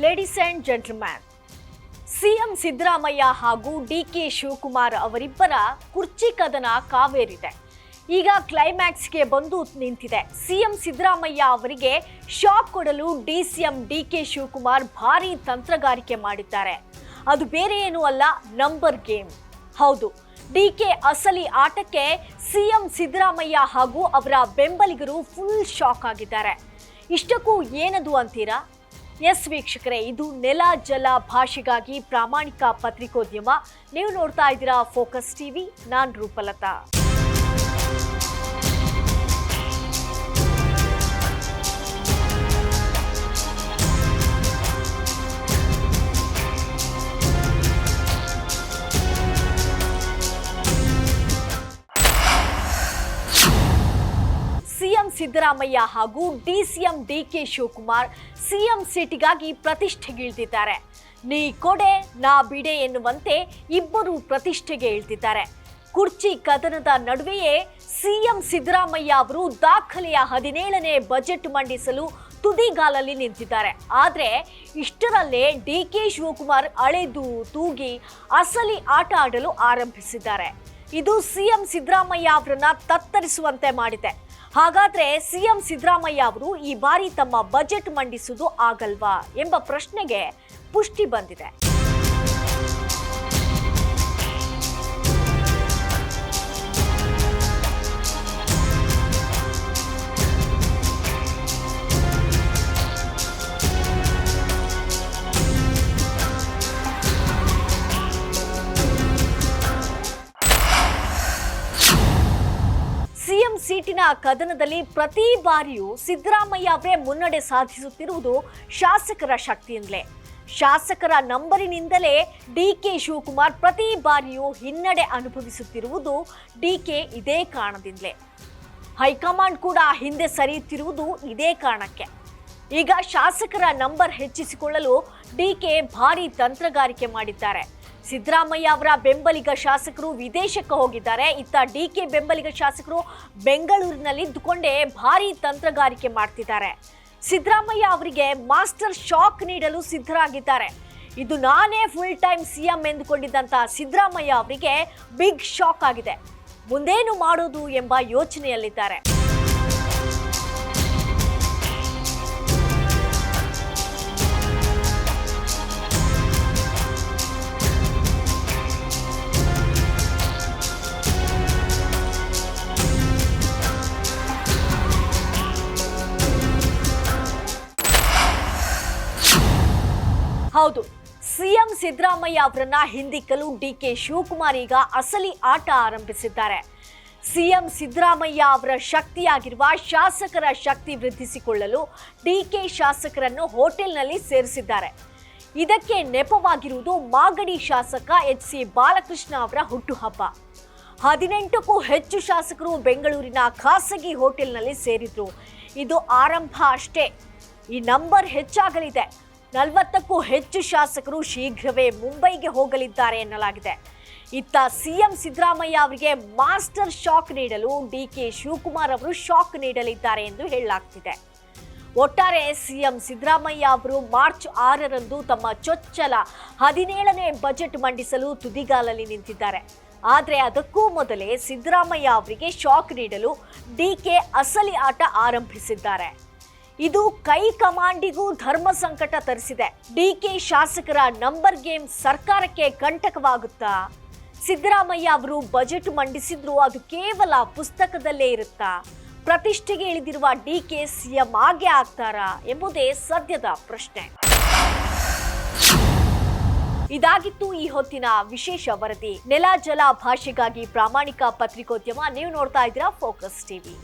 Ladies and gentleman, CM Siddaramaiah ಹಾಗೂ DK Shivakumar ಅವರಿಬ್ಬರ ಕುರ್ಚಿ ಕದನ ಕಾವೇರಿದೆ. ಈಗ ಕ್ಲೈಮ್ಯಾಕ್ಸ್ಗೆ ಬಂದು ನಿಂತಿದೆ. ಸಿಎಂ ಸಿದ್ದರಾಮಯ್ಯ ಅವರಿಗೆ ಶಾಕ್ ಕೊಡಲು ಡಿಸಿಎಂ ಡಿಕೆ ಶಿವಕುಮಾರ್ ಭಾರೀ ತಂತ್ರಗಾರಿಕೆ ಮಾಡಿದ್ದಾರೆ. ಅದು ಬೇರೆ ಏನೂ ಅಲ್ಲ, ನಂಬರ್ ಗೇಮ್. ಹೌದು, ಡಿಕೆ ಅಸಲಿ ಆಟಕ್ಕೆ ಸಿಎಂ ಸಿದ್ದರಾಮಯ್ಯ ಹಾಗೂ ಅವರ ಬೆಂಬಲಿಗರು ಫುಲ್ ಶಾಕ್ ಆಗಿದ್ದಾರೆ. ಇಷ್ಟಕ್ಕೂ ಏನದು ಅಂತೀರಾ? ಎಸ್ ವೀಕ್ಷಕರೇ, ಇದು ನೆಲ ಜಲ ಭಾಷೆಗಾಗಿ ಪ್ರಾಮಾಣಿಕ ಪತ್ರಿಕೋದ್ಯಮ. ನೀವು ನೋಡ್ತಾ ಇದ್ದೀರಾ ಫೋಕಸ್ ಟಿವಿ. ನಾನು ರೂಪಲತಾ. ಸಿಎಂ ಸಿದ್ದರಾಮಯ್ಯ ಹಾಗೂ ಡಿಸಿಎಂ ಡಿಕೆ ಶಿವಕುಮಾರ್ ಸಿಎಂ ಸೀಟಿಗಾಗಿ ಪ್ರತಿಷ್ಠೆಗೆ ಇಳಿದಿದ್ದಾರೆ. ನೀ ಕೊಡೆ ನಾ ಬಿಡೆ ಎನ್ನುವಂತೆ ಇಬ್ಬರು ಪ್ರತಿಷ್ಠೆಗೆ ಇಳಿದಿದ್ದಾರೆ. ಕುರ್ಚಿ ಕದನದ ನಡುವೆಯೇ ಸಿಎಂ ಸಿದ್ದರಾಮಯ್ಯ ಅವರು ದಾಖಲೆಯ 17ನೇ ಬಜೆಟ್ ಮಂಡಿಸಲು ತುದಿಗಾಲಲ್ಲಿ ನಿಂತಿದ್ದಾರೆ. ಆದರೆ ಇಷ್ಟರಲ್ಲೇ ಡಿಕೆ ಶಿವಕುಮಾರ್ ಅಳೆದು ತೂಗಿ ಅಸಲಿ ಆಟ ಆಡಲು ಆರಂಭಿಸಿದ್ದಾರೆ. ಇದು ಸಿಎಂ ಸಿದ್ದರಾಮಯ್ಯ ಅವರನ್ನ ತತ್ತರಿಸುವಂತೆ ಮಾಡಿದೆ. ಹಾಗಾದ್ರೆ ಸಿಎಂ ಸಿದ್ದರಾಮಯ್ಯ ಅವರು ಈ ಬಾರಿ ತಮ್ಮ ಬಜೆಟ್ ಮಂಡಿಸುವುದು ಆಗಲ್ವಾ ಎಂಬ ಪ್ರಶ್ನೆಗೆ ಪುಷ್ಟಿ ಬಂದಿದೆ. ಸಿಎಂ ಸೀಟಿನ ಕದನದಲ್ಲಿ ಪ್ರತಿ ಬಾರಿಯೂ ಸಿದ್ದರಾಮಯ್ಯ ಅವರೇ ಮುನ್ನಡೆ ಸಾಧಿಸುತ್ತಿರುವುದು ಶಾಸಕರ ಶಕ್ತಿಯಿಂದಲೇ. ಶಾಸಕರ ನಂಬರಿನಿಂದಲೇ ಡಿಕೆ ಶಿವಕುಮಾರ್ ಪ್ರತಿ ಬಾರಿಯೂ ಹಿನ್ನಡೆ ಅನುಭವಿಸುತ್ತಿರುವುದು ಡಿಕೆ ಇದೇ ಕಾರಣದಿಂದಲೇ. ಹೈಕಮಾಂಡ್ ಕೂಡ ಹಿಂದೆ ಸರಿಯುತ್ತಿರುವುದು ಇದೇ ಕಾರಣಕ್ಕೆ. ಈಗ ಶಾಸಕರ ನಂಬರ್ ಹೆಚ್ಚಿಸಿಕೊಳ್ಳಲು ಡಿಕೆ ಭಾರಿ ತಂತ್ರಗಾರಿಕೆ ಮಾಡಿದ್ದಾರೆ. ಸಿದ್ದರಾಮಯ್ಯ ಅವರ ಬೆಂಬಲಿಗ ಶಾಸಕರು ವಿದೇಶಕ್ಕೆ ಹೋಗಿದ್ದಾರೆ. ಇತ್ತ ಡಿಕೆ ಬೆಂಬಲಿಗ ಶಾಸಕರು ಬೆಂಗಳೂರಿನಲ್ಲಿ ಇದ್ದುಕೊಂಡೇ ಭಾರಿ ತಂತ್ರಗಾರಿಕೆ ಮಾಡ್ತಿದ್ದಾರೆ. ಸಿದ್ದರಾಮಯ್ಯ ಅವರಿಗೆ ಮಾಸ್ಟರ್ ಶಾಕ್ ನೀಡಲು ಸಿದ್ಧರಾಗಿದ್ದಾರೆ. ಇದು ನಾನೇ ಫುಲ್ ಟೈಮ್ ಸಿಎಂ ಎಂದುಕೊಂಡಿದ್ದಂತ ಸಿದ್ದರಾಮಯ್ಯ ಅವರಿಗೆ ಬಿಗ್ ಶಾಕ್ ಆಗಿದೆ. ಮುಂದೇನು ಮಾಡೋದು ಎಂಬ ಯೋಚನೆಯಲ್ಲಿದ್ದಾರೆ. ಹೌದು, ಸಿಎಂ ಸಿದ್ದರಾಮಯ್ಯ ಅವರನ್ನ ಹಿಂದಿಕ್ಕಲು ಡಿಕೆ ಶಿವಕುಮಾರ್ ಈಗ ಅಸಲಿ ಆಟ ಆರಂಭಿಸಿದ್ದಾರೆ. ಸಿಎಂ ಸಿದ್ದರಾಮಯ್ಯ ಅವರ ಶಕ್ತಿಯಾಗಿರುವ ಶಾಸಕರ ಶಕ್ತಿ ವೃದ್ಧಿಸಿಕೊಳ್ಳಲು ಡಿಕೆ ಶಾಸಕರನ್ನು ಹೋಟೆಲ್ನಲ್ಲಿ ಸೇರಿಸಿದ್ದಾರೆ. ಇದಕ್ಕೆ ನೆಪವಾಗಿರುವುದು ಮಾಗಡಿ ಶಾಸಕ ಎಚ್.ಸಿ. ಬಾಲಕೃಷ್ಣ ಅವರ ಹುಟ್ಟುಹಬ್ಬ. 18ಕ್ಕೂ ಹೆಚ್ಚು ಶಾಸಕರು ಬೆಂಗಳೂರಿನ ಖಾಸಗಿ ಹೋಟೆಲ್ನಲ್ಲಿ ಸೇರಿದ್ರು. ಇದು ಆರಂಭ ಅಷ್ಟೇ. ಈ ನಂಬರ್ ಹೆಚ್ಚಾಗಲಿದೆ. 40ಕ್ಕೂ ಹೆಚ್ಚು ಶಾಸಕರು ಶೀಘ್ರವೇ ಮುಂಬೈಗೆ ಹೋಗಲಿದ್ದಾರೆ ಎನ್ನಲಾಗಿದೆ. ಇತ್ತ ಸಿಎಂ ಸಿದ್ದರಾಮಯ್ಯ ಅವರಿಗೆ ಮಾಸ್ಟರ್ ಶಾಕ್ ನೀಡಲು ಡಿಕೆ ಶಿವಕುಮಾರ್ ಅವರು ಶಾಕ್ ನೀಡಲಿದ್ದಾರೆ ಎಂದು ಹೇಳಲಾಗ್ತಿದೆ. ಒಟ್ಟಾರೆ ಸಿಎಂ ಸಿದ್ದರಾಮಯ್ಯ ಅವರು ಮಾರ್ಚ್ 6ರಂದು ತಮ್ಮ ಚೊಚ್ಚಲ 17ನೇ ಬಜೆಟ್ ಮಂಡಿಸಲು ತುದಿಗಾಲಲ್ಲಿ ನಿಂತಿದ್ದಾರೆ. ಆದರೆ ಅದಕ್ಕೂ ಮೊದಲೇ ಸಿದ್ದರಾಮಯ್ಯ ಅವರಿಗೆ ಶಾಕ್ ನೀಡಲು ಡಿಕೆ ಅಸಲಿ ಆಟ ಆರಂಭಿಸಿದ್ದಾರೆ. ಇದು ಕೈ ಕಮಾಂಡಿಗೂ ಧರ್ಮ ಸಂಕಟ ತರಿಸಿದೆ. ಡಿಕೆ ಶಾಸಕರ ನಂಬರ್ ಗೇಮ್ ಸರ್ಕಾರಕ್ಕೆ ಕಂಟಕವಾಗುತ್ತಾ? ಸಿದ್ದರಾಮಯ್ಯ ಅವರು ಬಜೆಟ್ ಮಂಡಿಸಿದ್ರು ಅದು ಕೇವಲ ಪುಸ್ತಕದಲ್ಲೇ ಇರುತ್ತಾ? ಪ್ರತಿಷ್ಠೆಗೆ ಇಳಿದಿರುವ ಡಿಕೆ ಸಿಎಂ ಆಗೇ ಆಗ್ತಾರಾ ಎಂಬುದೇ ಸದ್ಯದ ಪ್ರಶ್ನೆ. ಇದಾಗಿತ್ತು ಈ ಹೊತ್ತಿನ ವಿಶೇಷ ವರದಿ. ನೆಲ ಜಲ ಭಾಷೆಗಾಗಿ ಪ್ರಾಮಾಣಿಕ ಪತ್ರಿಕೋದ್ಯಮ. ನೀವು ನೋಡ್ತಾ ಇದ್ದೀರಾ ಫೋಕಸ್ ಟಿವಿ.